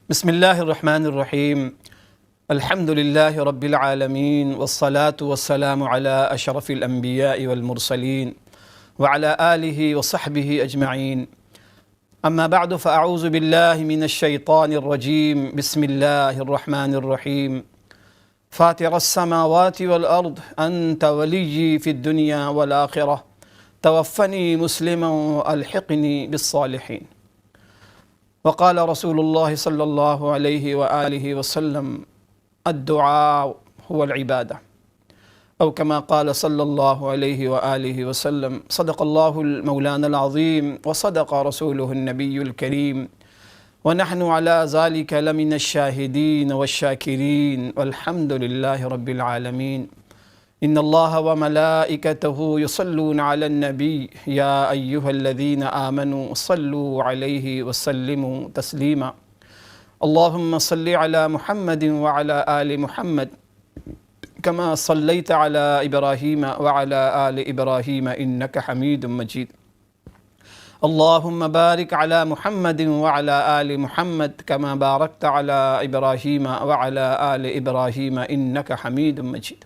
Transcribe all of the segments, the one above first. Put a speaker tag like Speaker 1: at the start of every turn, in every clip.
Speaker 1: بسم اللہ الرحمن الرحیم الحمد للہ رب العالمین والصلاة والسلام علی اشرف الانبیاء والمرسلین وعلی آلہ وصحبہ اجمعین اما بعد فاعوذ باللہ من الشیطان الرجیم بسم اللہ الرحمن الرحیم فاطر السماوات والارض انت ولی فی الدنیا والآخرہ توفنی مسلما والحقنی بالصالحین وقال رسول اللہ صلی اللہ علیہ وآلہ وسلم الدعاء هو العبادة او كما قال صلی اللہ علیہ وآلہ وسلم صدق اللہ المولانا العظیم وصدق رسوله النبی الکریم ونحن على ذلك لمن الشاہدین والشاکرین والحمد للہ رب العالمین ان اللہ وملائکتہ یصلون علی النبی یا ایہا الذین آمنوا صلوا علیہ وسلموا تسلیما اللہم صل علی محمد وعلی آل محمد کما صلیت علی ابراہیم وعلی آل ابراہیم انک حمید مجید اللہم بارک علی محمد وعلی آل محمد کما بارکت علی ابراہیم وعلی آل ابراہیم انک حمید مجید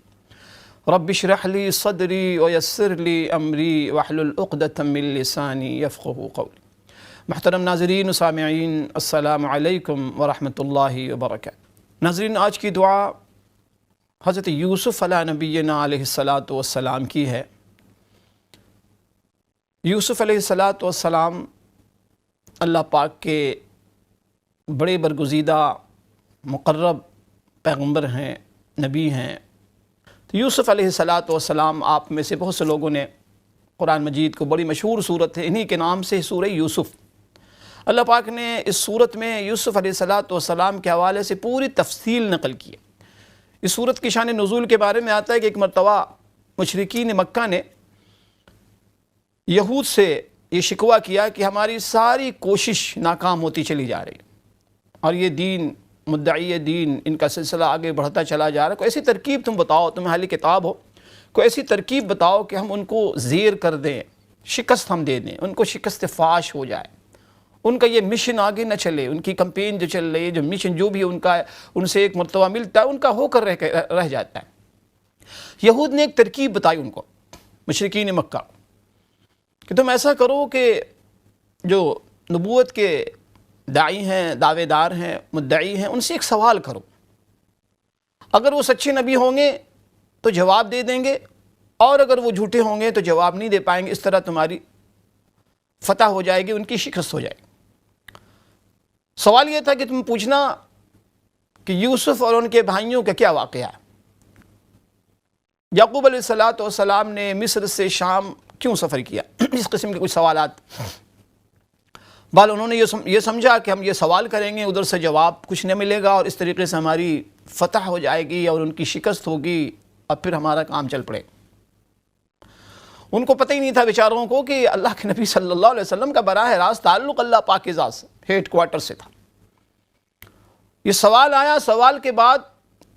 Speaker 1: رب اشرح لی صدری ویسر لی امری واحلل عقدۃ من لسانی یفقہوا قولی۔ محترم ناظرین و سامعین، السلام علیکم ورحمۃ اللہ وبرکاتہ۔ ناظرین، آج کی دعا حضرت یوسف علیہ نبینا علیہ السلام کی ہے۔ یوسف علیہ السلام اللہ پاک کے بڑے برگزیدہ مقرب پیغمبر ہیں، نبی ہیں۔ یوسف علیہ السلام آپ میں سے بہت سے لوگوں نے قرآن مجید کو بڑی مشہور صورت ہے، انہی کے نام سے سورہ یوسف، اللہ پاک نے اس صورت میں یوسف علیہ السلام کے حوالے سے پوری تفصیل نقل کی ہے۔ اس صورت کی شان نزول کے بارے میں آتا ہے کہ ایک مرتبہ مشرکین مکہ نے یہود سے یہ شکوہ کیا کہ ہماری ساری کوشش ناکام ہوتی چلی جا رہی اور یہ دین، مدعی دین، ان کا سلسلہ آگے بڑھتا چلا جا رہا ہے، کوئی ایسی ترکیب تم بتاؤ، تمہیں اہل کتاب ہو، کوئی ایسی ترکیب بتاؤ کہ ہم ان کو زیر کر دیں، شکست ہم دے دیں، ان کو شکست فاش ہو جائے، ان کا یہ مشن آگے نہ چلے، ان کی کمپین جو چل رہی ہے، جو مشن جو بھی ان کا ہے، ان سے ایک مرتبہ ملتا ہے، ان کا ہو کر رہ جاتا ہے۔ یہود نے ایک ترکیب بتائی ان کو، مشرکین مکہ، کہ تم ایسا کرو کہ جو نبوت کے داعی ہیں، دعوے دار ہیں، مدعی ہیں، ان سے ایک سوال کرو، اگر وہ سچے نبی ہوں گے تو جواب دے دیں گے، اور اگر وہ جھوٹے ہوں گے تو جواب نہیں دے پائیں گے، اس طرح تمہاری فتح ہو جائے گی، ان کی شکست ہو جائے گی۔ سوال یہ تھا کہ تم پوچھنا کہ یوسف اور ان کے بھائیوں کا کیا واقعہ ہے، یعقوب علیہ السلام نے مصر سے شام کیوں سفر کیا، اس قسم کے کچھ سوالات۔ انہوں نے یہ سمجھا کہ ہم یہ سوال کریں گے، ادھر سے جواب کچھ نہ ملے گا، اور اس طریقے سے ہماری فتح ہو جائے گی اور ان کی شکست ہوگی، اور پھر ہمارا کام چل پڑے۔ ان کو پتہ ہی نہیں تھا بیچاروں کو کہ اللہ کے نبی صلی اللہ علیہ وسلم کا براہ راست تعلق اللہ پاک کی ذات سے، ہیڈ کوارٹر سے تھا۔ یہ سوال آیا، سوال کے بعد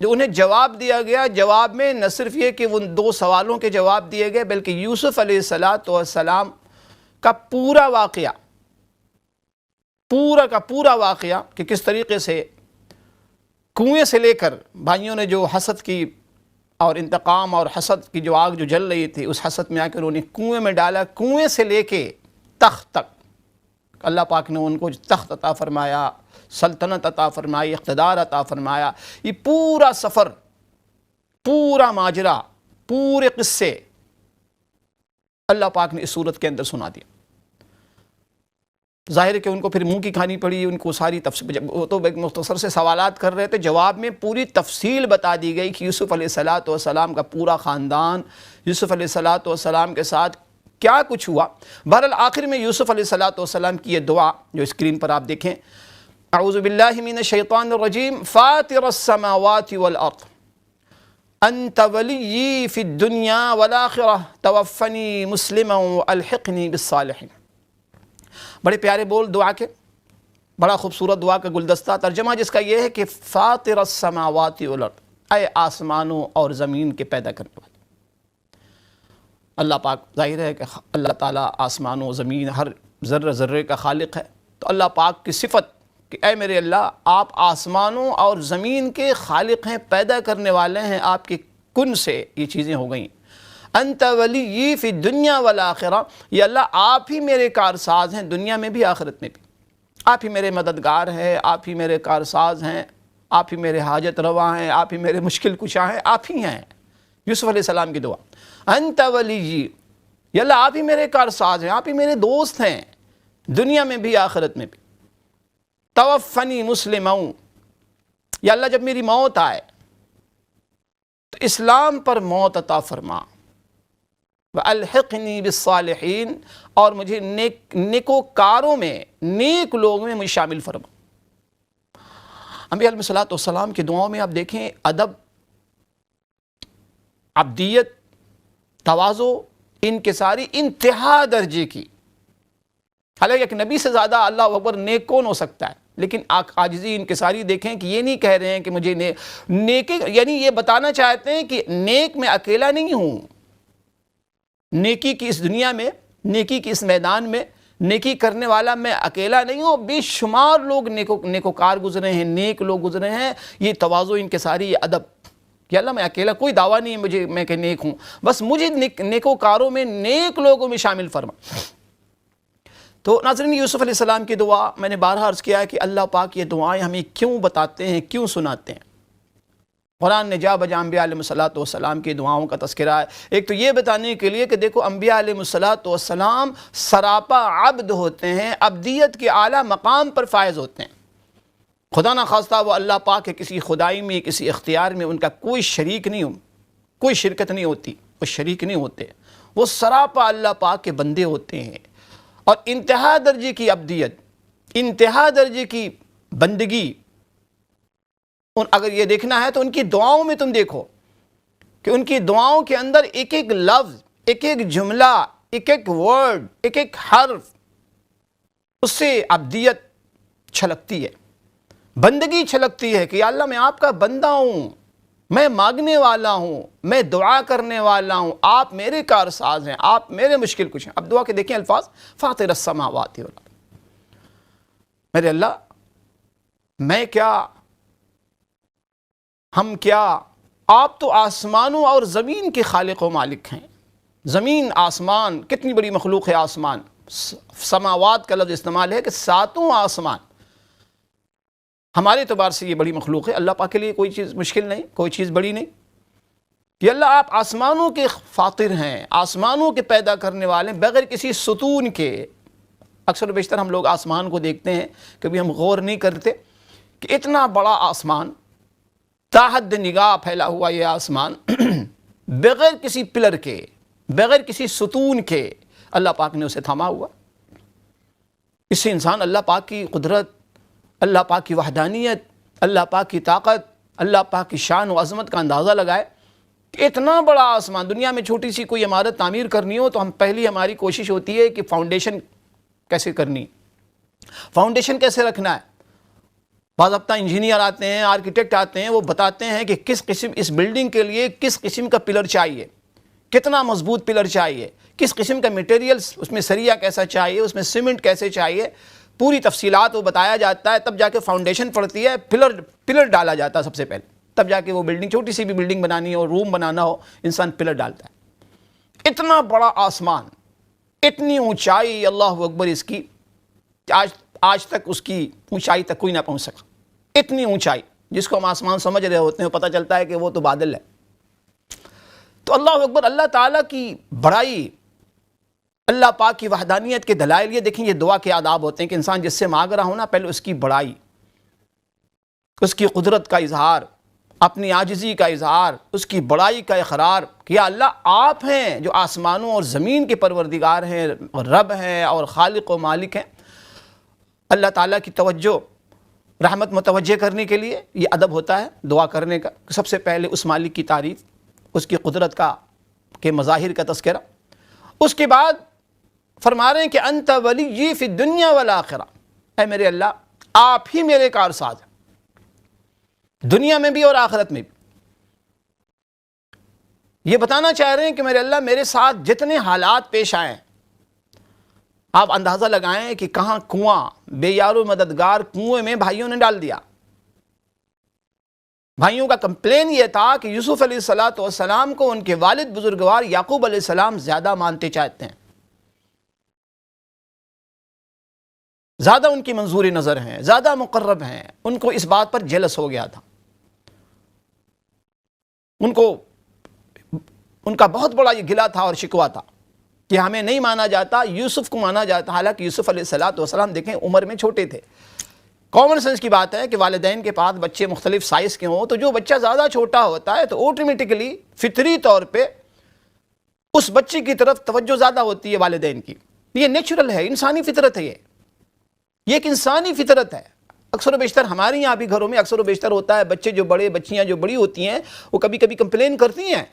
Speaker 1: جو انہیں جواب دیا گیا، جواب میں نہ صرف یہ کہ ان دو سوالوں کے جواب دیے گئے، بلکہ یوسف علیہ السلام کا پورا واقعہ، پورا کا پورا واقعہ، کہ کس طریقے سے کنویں سے لے کر بھائیوں نے جو حسد کی اور انتقام اور حسد کی جو آگ جو جل رہی تھی، اس حسد میں آ کر انہوں نے کنویں میں ڈالا، کنویں سے لے کے تخت تک اللہ پاک نے ان کو تخت عطا فرمایا، سلطنت عطا فرمائی، اقتدار عطا فرمایا۔ یہ پورا سفر، پورا ماجرا، پورے قصے اللہ پاک نے اس صورت کے اندر سنا دیا۔ ظاہر ہے کہ ان کو پھر منہ کی کھانی پڑی، ان کو ساری تفصیل، وہ تو ایک مختصر سے سوالات کر رہے تھے، جواب میں پوری تفصیل بتا دی گئی کہ یوسف علیہ السلام کا پورا خاندان، یوسف علیہ السلام کے ساتھ کیا کچھ ہوا۔ بہرحال آخر میں یوسف علیہ السلام کی یہ دعا جو اسکرین پر آپ دیکھیں، اعوذ باللہ من الشیطان الرجیم، فاطر السماوات والارض انت ولی فی الدنیا والآخرہ توفنی مسلما والحقنی بالصالحین۔ بڑے پیارے بول دعا کے، بڑا خوبصورت دعا کا گلدستہ، ترجمہ جس کا یہ ہے کہ فاطر السماوات والارض، اے آسمانوں اور زمین کے پیدا کرنے والے۔ اللہ پاک، ظاہر ہے کہ اللہ تعالیٰ آسمان و زمین ہر ذرہ ذرے کا خالق ہے، تو اللہ پاک کی صفت کہ اے میرے اللہ آپ آسمانوں اور زمین کے خالق ہیں، پیدا کرنے والے ہیں، آپ کے کن سے یہ چیزیں ہو گئیں۔ انت ولی فی الدنیا والآخرہ، یا اللہ آپ ہی میرے کارساز ہیں دنیا میں بھی آخرت میں بھی، آپ ہی میرے مددگار ہیں، آپ ہی میرے کارساز ہیں، آپ ہی میرے حاجت روا ہیں، آپ ہی میرے مشکل کشا ہیں، آپ ہی ہیں۔ یوسف علیہ السلام کی دعا، انت ولی، یا اللہ آپ ہی میرے کارساز ہیں، آپ ہی میرے دوست ہیں دنیا میں بھی آخرت میں بھی۔ توفنی مسلمًا، یا اللہ جب میری موت آئے تو اسلام پر موت عطا فرما، وَأَلْحِقْنِي بِالصَّالِحِينَ، اور مجھے نیکوکاروں میں، نیک لوگوں میں مجھے شامل فرما۔ انبیاء علیہ السلام کی دعاؤں میں آپ دیکھیں ادب، عبدیت، تواضع، انکساری انتہا درجے کی۔ حالانکہ ایک نبی سے زیادہ اللہ اکبر نیک کون ہو سکتا ہے، لیکن عاجزی انکساری دیکھیں کہ یہ نہیں کہہ رہے ہیں کہ مجھے نیک، یعنی یہ بتانا چاہتے ہیں کہ نیک میں اکیلا نہیں ہوں، نیکی کی اس دنیا میں، نیکی کی اس میدان میں نیکی کرنے والا میں اکیلا نہیں ہوں، بے شمار لوگ نیکوکار گزرے ہیں، نیک لوگ گزرے ہیں۔ یہ تواضع، انکساری، یہ ادب کہ اللہ میں اکیلا، کوئی دعویٰ نہیں ہے میں کہ نیک ہوں، بس مجھے نیکوکاروں میں، نیک لوگوں میں شامل فرما۔ تو ناظرین، یوسف علیہ السلام کی دعا میں نے بارہا عرض کیا ہے کہ اللہ پاک یہ دعائیں ہمیں کیوں بتاتے ہیں، کیوں سناتے ہیں۔ قرآن نے جا بجا انبیاء علیہ السلام کی دعاؤں کا تذکرہ ہے۔ ایک تو یہ بتانے کے لیے کہ دیکھو انبیاء علیہ السلام سراپا عبد ہوتے ہیں، عبدیت کے اعلیٰ مقام پر فائز ہوتے ہیں۔ خدا نہ خواستہ وہ اللہ پاک کے کسی خدائی میں، کسی اختیار میں ان کا کوئی شریک نہیں ہو، کوئی شرکت نہیں ہوتی، وہ شریک نہیں ہوتے، وہ سراپا اللہ پاک کے بندے ہوتے ہیں۔ اور انتہا درجے کی عبدیت، انتہا درجے کی بندگی، اگر یہ دیکھنا ہے تو ان کی دعاؤں میں تم دیکھو کہ ان کی دعاؤں کے اندر ایک ایک لفظ، ایک ایک جملہ، ایک ایک ورڈ، ایک ایک حرف، اس سے عبدیت چھلکتی ہے، بندگی چھلکتی ہے کہ یا اللہ میں آپ کا بندہ ہوں، میں مانگنے والا ہوں، میں دعا کرنے والا ہوں، آپ میرے کارساز ہیں، آپ میرے مشکل کچھ ہیں۔ اب دعا کے دیکھیں الفاظ، فاطر السماوات والارض، میرے اللہ میں کیا، ہم کیا، آپ تو آسمانوں اور زمین کے خالق و مالک ہیں۔ زمین، آسمان، کتنی بڑی مخلوق ہے آسمان، سماوات کا لفظ استعمال ہے کہ ساتوں آسمان، ہمارے اعتبار سے یہ بڑی مخلوق ہے، اللہ پاک کے لیے کوئی چیز مشکل نہیں، کوئی چیز بڑی نہیں کہ اللہ آپ آسمانوں کے فاطر ہیں، آسمانوں کے پیدا کرنے والے ہیں، بغیر کسی ستون کے۔ اکثر و بیشتر ہم لوگ آسمان کو دیکھتے ہیں، کبھی ہم غور نہیں کرتے کہ اتنا بڑا آسمان، تاحد نگاہ پھیلا ہوا یہ آسمان، بغیر کسی پلر کے، بغیر کسی ستون کے اللہ پاک نے اسے تھاما ہوا۔ اس سے انسان اللہ پاک کی قدرت، اللہ پاک کی وحدانیت، اللہ پاک کی طاقت، اللہ پاک کی شان و عظمت کا اندازہ لگائے کہ اتنا بڑا آسمان، دنیا میں چھوٹی سی کوئی عمارت تعمیر کرنی ہو تو پہلی ہماری کوشش ہوتی ہے کہ فاؤنڈیشن کیسے کرنی، فاؤنڈیشن کیسے رکھنا ہے۔ باضابطہ انجینئر آتے ہیں، آرکیٹیکٹ آتے ہیں، وہ بتاتے ہیں کہ کس قسم اس بلڈنگ کے لیے کس قسم کا پلر چاہیے، کتنا مضبوط پلر چاہیے، کس قسم کا میٹیریلز، اس میں سریا کیسا چاہیے، اس میں سیمنٹ کیسے چاہیے، پوری تفصیلات وہ بتایا جاتا ہے، تب جا کے فاؤنڈیشن پڑتی ہے، پلر ڈالا جاتا ہے سب سے پہلے، تب جا کے وہ بلڈنگ، چھوٹی سی بھی بلڈنگ بنانی ہو، روم بنانا ہو، انسان پلر ڈالتا ہے۔ اتنا بڑا آسمان، اتنی اونچائی، اللہ اکبر، اس کی آج تک اس کی اونچائی تک کوئی نہ پہنچ سکا۔ اتنی اونچائی جس کو ہم آسمان سمجھ رہے ہوتے ہیں، پتہ چلتا ہے کہ وہ تو بادل ہے۔ تو اللہ اکبر، اللہ تعالیٰ کی بڑائی، اللہ پاک کی وحدانیت کے دلائل یہ دیکھیں، یہ دعا کے آداب ہوتے ہیں کہ انسان جس سے مانگ رہا ہو نا، پہلے اس کی بڑائی، اس کی قدرت کا اظہار، اپنی عاجزی کا اظہار، اس کی بڑائی کا اقرار کہ یا اللہ آپ ہیں جو آسمانوں اور زمین کے پروردگار ہیں، رب ہیں اور خالق و مالک ہیں۔ اللہ تعالیٰ کی توجہ، رحمت متوجہ کرنے کے لیے یہ ادب ہوتا ہے دعا کرنے کا، سب سے پہلے اس مالک کی تعریف، اس کی قدرت کے مظاہر کا تذکرہ۔ اس کے بعد فرما رہے ہیں کہ انت ولی فی الدنیا والآخرہ، اے میرے اللہ آپ ہی میرے کارساز ہیں، دنیا میں بھی اور آخرت میں بھی۔ یہ بتانا چاہ رہے ہیں کہ میرے اللہ میرے ساتھ جتنے حالات پیش آئے، آپ اندازہ لگائیں کہ کہاں کنواں، بے یار و مددگار کنویں میں بھائیوں نے ڈال دیا۔ بھائیوں کا کمپلین یہ تھا کہ یوسف علیہ السلام کو ان کے والد بزرگوار یعقوب علیہ السلام زیادہ مانتے چاہتے ہیں، زیادہ ان کی منظور نظر ہیں، زیادہ مقرب ہیں۔ ان کو اس بات پر جیلس ہو گیا تھا، ان کا بہت بڑا یہ گلہ تھا اور شکوہ تھا کہ ہمیں نہیں مانا جاتا، یوسف کو مانا جاتا، حالانکہ یوسف علیہ السلام دیکھیں عمر میں چھوٹے تھے۔ کامن سینس کی بات ہے کہ والدین کے پاس بچے مختلف سائز کے ہوں تو جو بچہ زیادہ چھوٹا ہوتا ہے تو آٹومیٹکلی فطری طور پہ اس بچے کی طرف توجہ زیادہ ہوتی ہے والدین کی۔ یہ نیچرل ہے، انسانی فطرت ہے، یہ ایک انسانی فطرت ہے۔ اکثر و بیشتر ہمارے یہاں بھی گھروں میں اکثر و بیشتر ہوتا ہے، بچے جو بڑے، بچیاں جو بڑی ہوتی ہیں وہ کبھی کبھی کمپلین کرتی ہیں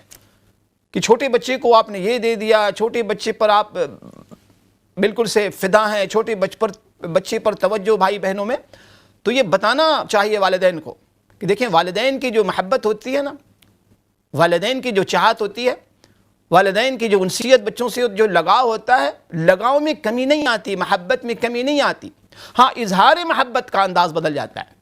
Speaker 1: کہ چھوٹے بچے کو آپ نے یہ دے دیا، چھوٹے بچے پر آپ بالکل سے فدا ہیں، چھوٹے بچے پر توجہ بھائی بہنوں میں۔ تو یہ بتانا چاہیے والدین کو کہ دیکھیں والدین کی جو محبت ہوتی ہے نا، والدین کی جو چاہت ہوتی ہے، والدین کی جو انسیت بچوں سے جو لگاؤ ہوتا ہے، لگاؤ میں کمی نہیں آتی، محبت میں کمی نہیں آتی۔ ہاں اظہار محبت کا انداز بدل جاتا ہے،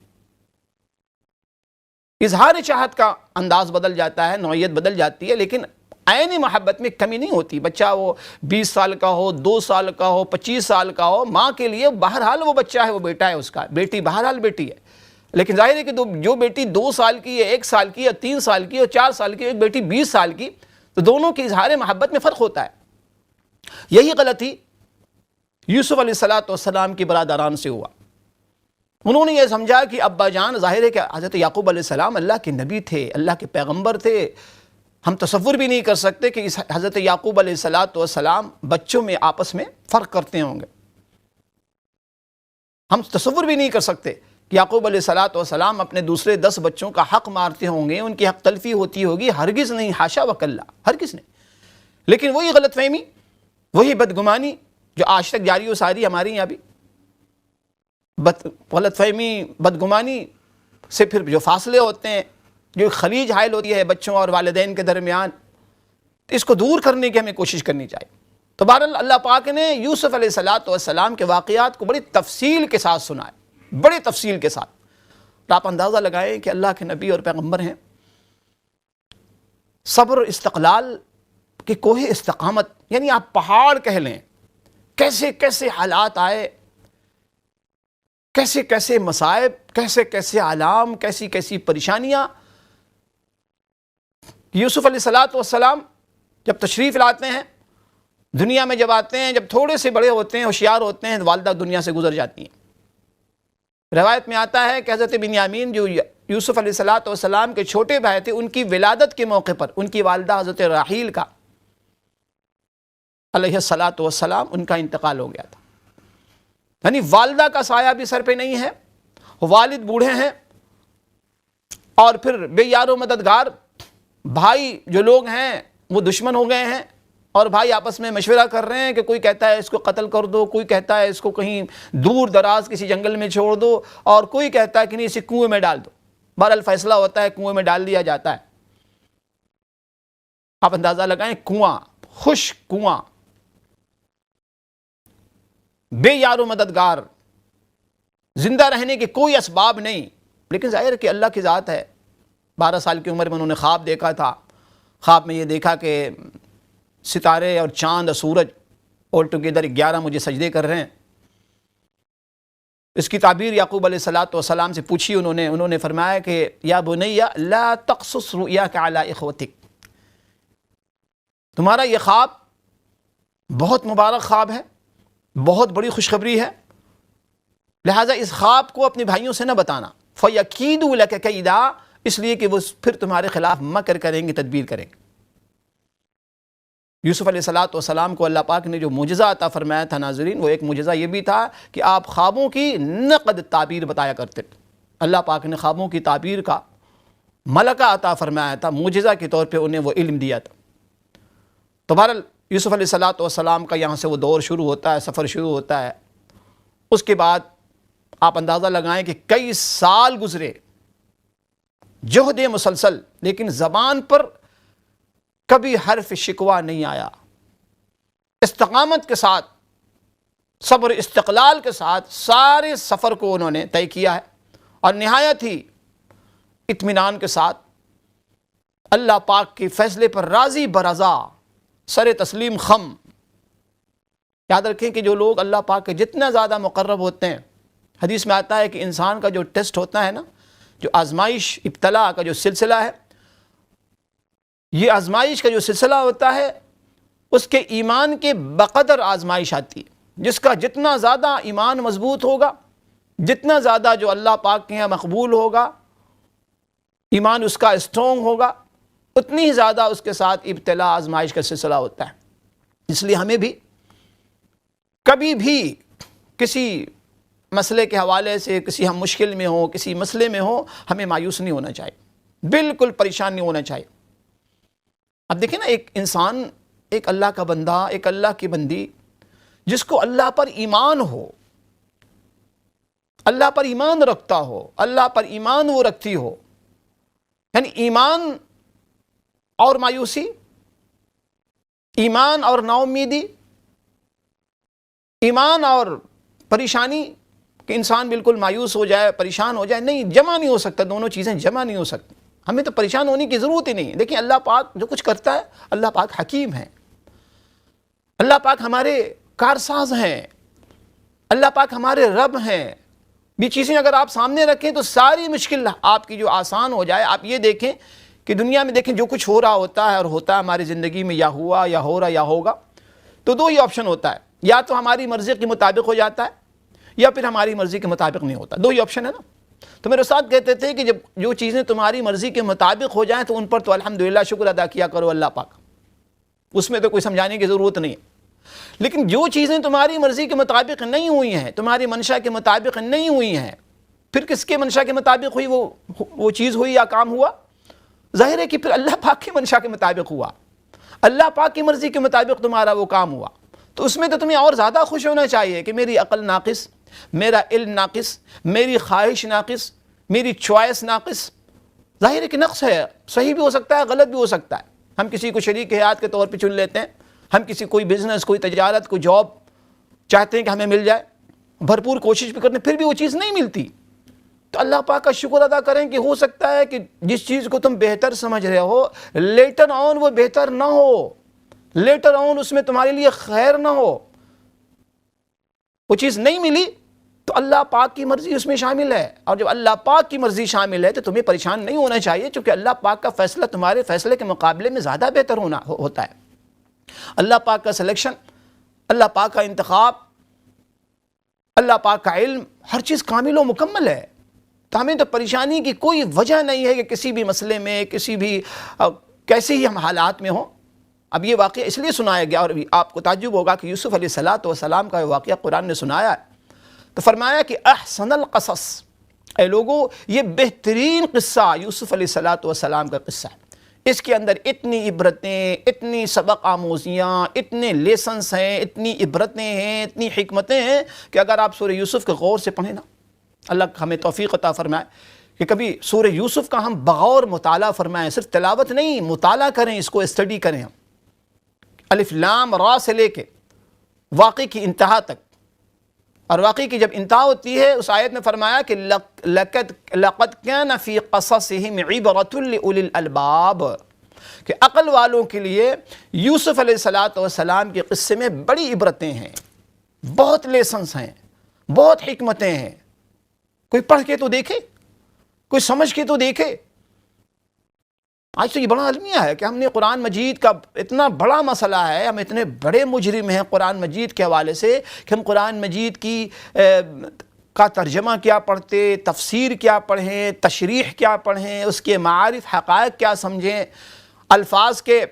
Speaker 1: اظہار چاہت کا انداز بدل جاتا ہے، نوعیت بدل جاتی ہے، لیکن عین محبت میں کمی نہیں ہوتی۔ بچہ وہ 20 سال کا ہو، 2 سال کا ہو، 25 سال کا ہو، ماں کے لیے بہرحال وہ بچہ ہے، وہ بیٹا ہے اس کا، بیٹی بہرحال بیٹی ہے۔ لیکن ظاہر ہے کہ جو بیٹی 2 سال کی ہے، 1 سال کی ہے، 3 سال کی ہے، 4 سال کی ہے، ایک بیٹی 20 سال کی، تو دونوں کے اظہار محبت میں فرق ہوتا ہے۔ یہی غلطی یوسف علیہ السلام کی برادران سے ہوا۔ انہوں نے یہ سمجھا کہ ابا جان، ظاہر ہے کہ حضرت یعقوب علیہ السلام اللہ کے نبی تھے، اللہ کے پیغمبر تھے، ہم تصور بھی نہیں کر سکتے کہ حضرت یعقوب علیہ السلام بچوں میں آپس میں فرق کرتے ہوں گے۔ ہم تصور بھی نہیں کر سکتے کہ یعقوب علیہ السلام اپنے دوسرے 10 بچوں کا حق مارتے ہوں گے، ان کی حق تلفی ہوتی ہوگی، ہرگز نہیں، حاشا وکلا، ہرگز نہیں۔ لیکن وہی غلط فہمی، وہی بدگمانی جو آج تک جاری و ساری ہماری یہاں بھی، غلط فہمی، بدگمانی سے پھر جو فاصلے ہوتے ہیں، جو خلیج حائل ہوتی ہے بچوں اور والدین کے درمیان، اس کو دور کرنے کی ہمیں کوشش کرنی چاہیے۔ تو بہرحال اللہ پاک نے یوسف علیہ السلام کے واقعات کو بڑی تفصیل کے ساتھ سنا ہے، بڑی تفصیل کے ساتھ۔ تو آپ اندازہ لگائیں کہ اللہ کے نبی اور پیغمبر ہیں، صبر و استقلال کی کوہ استقامت، یعنی آپ پہاڑ کہہ لیں، کیسے کیسے حالات آئے، کیسے کیسے مصائب، کیسے کیسے علام، کیسی کیسی پریشانیاں۔ یوسف علیہ السلام جب تشریف لاتے ہیں دنیا میں، جب آتے ہیں، جب تھوڑے سے بڑے ہوتے ہیں، ہوشیار ہوتے ہیں، والدہ دنیا سے گزر جاتی ہیں۔ روایت میں آتا ہے کہ حضرت بنیامین جو یوسف علیہ السلام کے چھوٹے بھائی تھے، ان کی ولادت کے موقع پر ان کی والدہ حضرت راحیل کا علیہ السلام ان کا انتقال ہو گیا تھا۔ یعنی والدہ کا سایہ بھی سر پہ نہیں ہے، والد بوڑھے ہیں، اور پھر بے یار و مددگار بھائی جو لوگ ہیں وہ دشمن ہو گئے ہیں، اور بھائی آپس میں مشورہ کر رہے ہیں کہ کوئی کہتا ہے اس کو قتل کر دو، کوئی کہتا ہے اس کو کہیں دور دراز کسی جنگل میں چھوڑ دو، اور کوئی کہتا ہے کہ نہیں اسے کنویں میں ڈال دو۔ بہرحال فیصلہ ہوتا ہے کنویں میں ڈال دیا جاتا ہے۔ آپ اندازہ لگائیں، کنواں، خشک کنواں، بے یار و مددگار، زندہ رہنے کے کوئی اسباب نہیں، لیکن ظاہر ہے کہ اللہ کی ذات ہے۔ 12 سال کی عمر میں انہوں نے خواب دیکھا تھا، خواب میں یہ دیکھا کہ ستارے اور چاند اور سورج آل ٹوگیدر 11 مجھے سجدے کر رہے ہیں۔ اس کی تعبیر یعقوب علیہ السلام سے پوچھی انہوں نے فرمایا کہ یا بنی لا تقصص رؤیاک علی اخوتک، تمہارا یہ خواب بہت مبارک خواب ہے، بہت بڑی خوشخبری ہے، لہٰذا اس خواب کو اپنے بھائیوں سے نہ بتانا، فَيَكِيدُوا لَكَ كَيْدًا، اس لیے کہ وہ پھر تمہارے خلاف مکر کریں گے، تدبیر کریں گے۔ یوسف علیہ السلام کو اللہ پاک نے جو معجزہ عطا فرمایا تھا ناظرین، وہ ایک معجزہ یہ بھی تھا کہ آپ خوابوں کی نقد تعبیر بتایا کرتے تھے۔ اللہ پاک نے خوابوں کی تعبیر کا ملکہ عطا فرمایا تھا، معجزہ کے طور پہ انہیں وہ علم دیا تھا۔ تو بہرحال یوسف علیہ السلام کا یہاں سے وہ دور شروع ہوتا ہے، سفر شروع ہوتا ہے۔ اس کے بعد آپ اندازہ لگائیں کہ کئی سال گزرے، جہد مسلسل، لیکن زبان پر کبھی حرف شکوہ نہیں آیا، استقامت کے ساتھ صبر استقلال کے ساتھ سارے سفر کو انہوں نے طے کیا ہے، اور نہایت ہی اطمینان کے ساتھ اللہ پاک کے فیصلے پر راضی برضا سر تسلیم خم۔ یاد رکھیں کہ جو لوگ اللہ پاک کے جتنا زیادہ مقرب ہوتے ہیں، حدیث میں آتا ہے کہ انسان کا جو ٹیسٹ ہوتا ہے نا، جو آزمائش ابتلا کا جو سلسلہ ہے، یہ آزمائش کا جو سلسلہ ہوتا ہے اس کے ایمان کے بقدر آزمائش آتی ہے۔ جس کا جتنا زیادہ ایمان مضبوط ہوگا، جتنا زیادہ جو اللہ پاک کے یہاں مقبول ہوگا، ایمان اس کا اسٹرونگ ہوگا، اتنی ہی زیادہ اس کے ساتھ ابتلا آزمائش کا سلسلہ ہوتا ہے۔ اس لیے ہمیں بھی کبھی بھی کسی مسئلے کے حوالے سے، کسی ہم مشکل میں ہوں، کسی مسئلے میں ہوں، ہمیں مایوس نہیں ہونا چاہیے، بالکل پریشان نہیں ہونا چاہیے۔ اب دیکھیں نا، ایک انسان، ایک اللہ کا بندہ، ایک اللہ کی بندی جس کو اللہ پر ایمان ہو، اللہ پر ایمان رکھتا ہو، اللہ پر ایمان وہ رکھتی ہو، یعنی ایمان اور مایوسی، ایمان اور نا امیدی، ایمان اور پریشانی، کہ انسان بالکل مایوس ہو جائے، پریشان ہو جائے، نہیں، جمع نہیں ہو سکتا، دونوں چیزیں جمع نہیں ہو سکتی۔ ہمیں تو پریشان ہونے کی ضرورت ہی نہیں۔ دیکھیں اللہ پاک جو کچھ کرتا ہے، اللہ پاک حکیم ہے، اللہ پاک ہمارے کارساز ہیں، اللہ پاک ہمارے رب ہیں۔ یہ چیزیں اگر آپ سامنے رکھیں تو ساری مشکل آپ کی جو آسان ہو جائے۔ آپ یہ دیکھیں کہ دنیا میں دیکھیں جو کچھ ہو رہا ہوتا ہے اور ہوتا ہے ہماری زندگی میں، یا ہوا یا ہو رہا یا ہوگا، تو دو ہی آپشن ہوتا ہے، یا تو ہماری مرضی کے مطابق ہو جاتا ہے، یا پھر ہماری مرضی کے مطابق نہیں ہوتا۔ دو ہی آپشن ہے نا۔ تو میرے استاد کہتے تھے کہ جب جو چیزیں تمہاری مرضی کے مطابق ہو جائیں تو ان پر تو الحمدللہ شکر ادا کیا کرو اللہ پاک، اس میں تو کوئی سمجھانے کی ضرورت نہیں ہے۔ لیکن جو چیزیں تمہاری مرضی کے مطابق نہیں ہوئی ہیں، تمہاری منشا کے مطابق نہیں ہوئی ہیں، پھر کس کے منشا کے مطابق ہوئی وہ چیز ہوئی یا کام ہوا؟ ظاہر ہے کہ پھر اللہ پاک کی منشا کے مطابق ہوا، اللہ پاک کی مرضی کے مطابق تمہارا وہ کام ہوا۔ تو اس میں تو تمہیں اور زیادہ خوش ہونا چاہیے کہ میری عقل ناقص، میرا علم ناقص، میری خواہش ناقص، میری چوائس ناقص۔ ظاہر ہے کہ نقص ہے، صحیح بھی ہو سکتا ہے، غلط بھی ہو سکتا ہے۔ ہم کسی کو شریک حیات کے طور پہ چن لیتے ہیں، ہم کسی کوئی بزنس، کوئی تجارت، کوئی جاب چاہتے ہیں کہ ہمیں مل جائے، بھرپور کوشش بھی کرتے ہیں، پھر بھی وہ چیز نہیں ملتی، تو اللہ پاک کا شکر ادا کریں کہ ہو سکتا ہے کہ جس چیز کو تم بہتر سمجھ رہے ہو، لیٹر آن وہ بہتر نہ ہو، لیٹر آن اس میں تمہارے لیے خیر نہ ہو، وہ چیز نہیں ملی، تو اللہ پاک کی مرضی اس میں شامل ہے۔ اور جب اللہ پاک کی مرضی شامل ہے تو تمہیں پریشان نہیں ہونا چاہیے، چونکہ اللہ پاک کا فیصلہ تمہارے فیصلے کے مقابلے میں زیادہ بہتر ہوتا ہے۔ اللہ پاک کا سلیکشن، اللہ پاک کا انتخاب، اللہ پاک کا علم، ہر چیز کامل و مکمل ہے۔ تو ہمیں تو پریشانی کی کوئی وجہ نہیں ہے کہ کسی بھی مسئلے میں، کسی بھی کیسے ہی ہم حالات میں ہوں۔ اب یہ واقعہ اس لیے سنایا گیا، اور آپ کو تعجب ہوگا کہ یوسف علیہ السلام کا واقعہ قرآن نے سنایا ہے، تو فرمایا کہ احسن القصص، اے لوگو یہ بہترین قصہ یوسف علیہ السلام کا قصہ ہے۔ اس کے اندر اتنی عبرتیں، اتنی سبق آموزیاں، اتنے لیسنس ہیں، اتنی عبرتیں ہیں، اتنی حکمتیں ہیں کہ اگر آپ سورہ یوسف کے غور سے پڑھیں نا، اللہ ہمیں توفیق عطا فرمائے کہ کبھی سورہ یوسف کا ہم بغور مطالعہ فرمائیں، صرف تلاوت نہیں، مطالعہ کریں، اس کو اسٹڈی کریں، ہم الف لام را سے لے کے واقعی کی انتہا تک۔ اور واقعی کی جب انتہا ہوتی ہے، اس آیت میں فرمایا کہ لَقَدْ كَانَ فِي قَصَصِهِمْ عِبْرَةٌ لِأُولِي الْأَلْبَابِ، کہ عقل والوں کے لیے یوسف علیہ السلام کے قصے میں بڑی عبرتیں ہیں، بہت لیسنس ہیں، بہت حکمتیں ہیں۔ کوئی پڑھ کے تو دیکھے، کوئی سمجھ کے تو دیکھے۔ آج تو یہ بڑا المیہ ہے کہ ہم نے قرآن مجید کا اتنا بڑا مسئلہ ہے، ہم اتنے بڑے مجرم ہیں قرآن مجید کے حوالے سے کہ ہم قرآن مجید کی کا ترجمہ کیا پڑھتے، تفسیر کیا پڑھیں، تشریح کیا پڑھیں، اس کے معارف حقائق کیا سمجھیں، الفاظ کے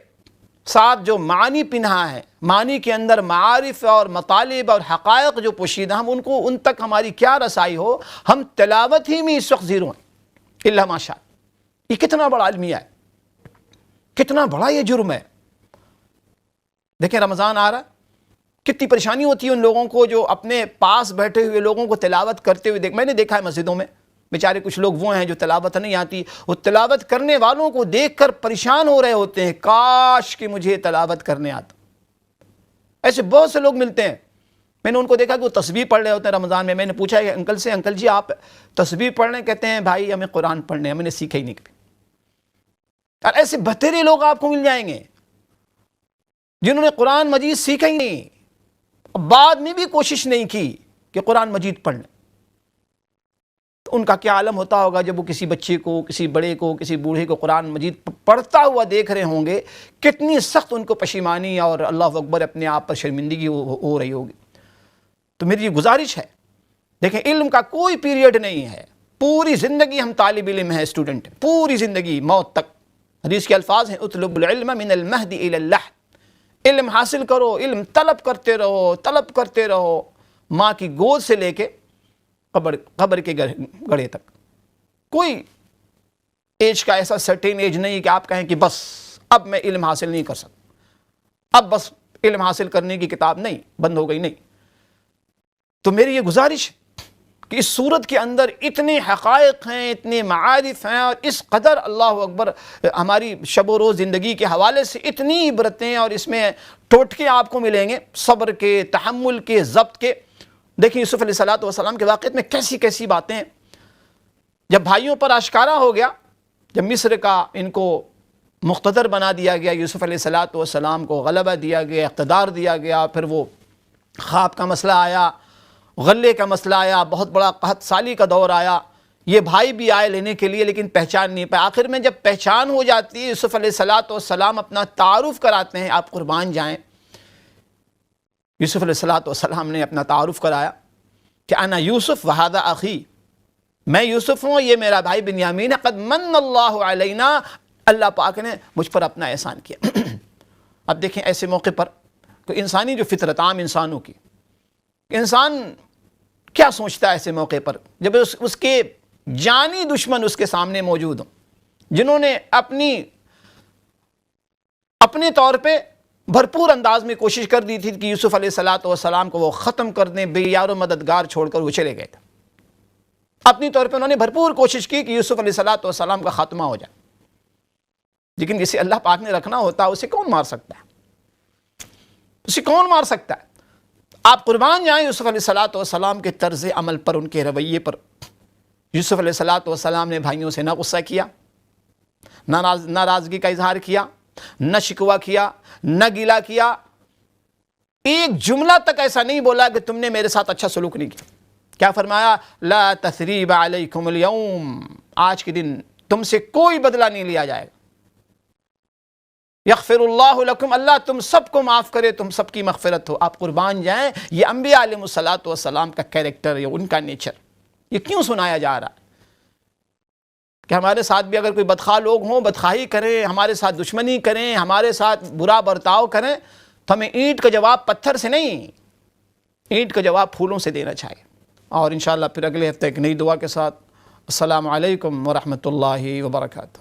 Speaker 1: ساتھ جو معنی پنہا ہے، معنی کے اندر معارف اور مطالب اور حقائق جو پوشیدہ، ہم ان تک ہماری کیا رسائی ہو، ہم تلاوت ہی میں اس وقت زیرو ہیں، الا ماشاء۔ یہ کتنا بڑا المیہ ہے، کتنا بڑا یہ جرم ہے۔ دیکھیں رمضان آ رہا ہے، کتنی پریشانی ہوتی ہے ان لوگوں کو جو اپنے پاس بیٹھے ہوئے لوگوں کو تلاوت کرتے ہوئے میں نے دیکھا ہے مسجدوں میں، بیچارے کچھ لوگ وہ ہیں جو تلاوت نہیں آتی، وہ تلاوت کرنے والوں کو دیکھ کر پریشان ہو رہے ہوتے ہیں، کاش کہ مجھے تلاوت کرنے آتا۔ ایسے بہت سے لوگ ملتے ہیں میں نے ان کو دیکھا کہ وہ تسبیح پڑھ رہے ہوتے ہیں رمضان میں. میں نے پوچھا کہ انکل سے, انکل جی آپ تسبیح پڑھ رہے ہیں؟ کہتے ہیں بھائی ہمیں قرآن پڑھنے, ہم نے سیکھا ہی نہیں کبھی. اور ایسے بہترین لوگ آپ کو مل جائیں گے جنہوں نے قرآن مجید سیکھا ہی نہیں, بعد میں بھی کوشش نہیں کی کہ قرآن مجید پڑھ لیں. ان کا کیا عالم ہوتا ہوگا جب وہ کسی بچے کو, کسی بڑے کو, کسی بوڑھے کو قرآن مجید پڑھتا ہوا دیکھ رہے ہوں گے, کتنی سخت ان کو پشیمانی اور اللہ اکبر اپنے آپ پر شرمندگی ہو رہی ہوگی. تو میری یہ گزارش ہے, دیکھیں علم کا کوئی پیریڈ نہیں ہے, پوری زندگی ہم طالب علم ہیں, اسٹوڈنٹ, پوری زندگی موت تک. حدیث کے الفاظ ہیں اطلب العلم من المہد الی اللحد, علم حاصل کرو, علم طلب کرتے رہو, طلب کرتے رہو, ماں کی گود سے لے کے قبر کے گڑھے تک. کوئی ایج کا ایسا سرٹین ایج نہیں کہ آپ کہیں کہ بس اب میں علم حاصل نہیں کر سکتا, اب بس علم حاصل کرنے کی کتاب نہیں, بند ہو گئی, نہیں. تو میری یہ گزارش کہ اس صورت کے اندر اتنے حقائق ہیں, اتنے معارف ہیں, اور اس قدر اللہ اکبر ہماری شب و روز زندگی کے حوالے سے اتنی عبرتیں, اور اس میں ٹوٹکے آپ کو ملیں گے صبر کے, تحمل کے, ضبط کے. دیکھیں یوسف علیہ السلام کے واقعے میں کیسی کیسی باتیں ہیں. جب بھائیوں پر آشکارا ہو گیا, جب مصر کا ان کو مقتدر بنا دیا گیا, یوسف علیہ السلام کو غلبہ دیا گیا, اقتدار دیا گیا, پھر وہ خواب کا مسئلہ آیا, غلے کا مسئلہ آیا, بہت بڑا قحط سالی کا دور آیا, یہ بھائی بھی آئے لینے کے لیے لیکن پہچان نہیں پائے. آخر میں جب پہچان ہو جاتی ہے, یوسف علیہ السلام اپنا تعارف کراتے ہیں, آپ قربان جائیں. یوسف علیہ السلام نے اپنا تعارف کرایا کہ انا یوسف وہذا اخی, میں یوسف ہوں, یہ میرا بھائی بنیامین ہے. قد من اللہ علینا, اللہ پاک نے مجھ پر اپنا احسان کیا. اب دیکھیں ایسے موقع پر انسانی جو فطرت, عام انسانوں کی, انسان کیا سوچتا ہے ایسے موقع پر جب اس کے جانی دشمن اس کے سامنے موجود ہوں, جنہوں نے اپنے طور پہ بھرپور انداز میں کوشش کر دی تھی کہ یوسف علیہ السلام کو وہ ختم کر دیں, بے یار و مددگار چھوڑ کر وہ چلے گئے تھے. اپنی طور پہ انہوں نے بھرپور کوشش کی کہ یوسف علیہ السلام کا خاتمہ ہو جائے, لیکن جسے اللہ پاک نے رکھنا ہوتا ہے اسے کون مار سکتا ہے, اسے کون مار سکتا ہے. آپ قربان جائیں یوسف علیہ السلام کے طرز عمل پر, ان کے رویے پر. یوسف علیہ السلام نے بھائیوں سے نہ غصہ کیا, نہ ناراضگی کا اظہار کیا, نہ شکوہ کیا, نہ گیلا کیا. ایک جملہ تک ایسا نہیں بولا کہ تم نے میرے ساتھ اچھا سلوک نہیں کیا. کیا فرمایا؟ لا تثریب علیکم اليوم, آج کے دن تم سے کوئی بدلہ نہیں لیا جائے گا. یغفر اللہ لکم, اللہ تم سب کو معاف کرے, تم سب کی مغفرت ہو. آپ قربان جائیں, یہ انبیاء علیہ السلام کا کیریکٹر, یہ ان کا نیچر. یہ کیوں سنایا جا رہا ہے کہ ہمارے ساتھ بھی اگر کوئی بدخواہ لوگ ہوں, بدخواہی کریں, ہمارے ساتھ دشمنی کریں, ہمارے ساتھ برا برتاؤ کریں, تو ہمیں اینٹ کا جواب پتھر سے نہیں, اینٹ کا جواب پھولوں سے دینا چاہیے. اور انشاءاللہ پھر اگلے ہفتے ایک نئی دعا کے ساتھ. السلام علیکم ورحمۃ اللہ وبرکاتہ.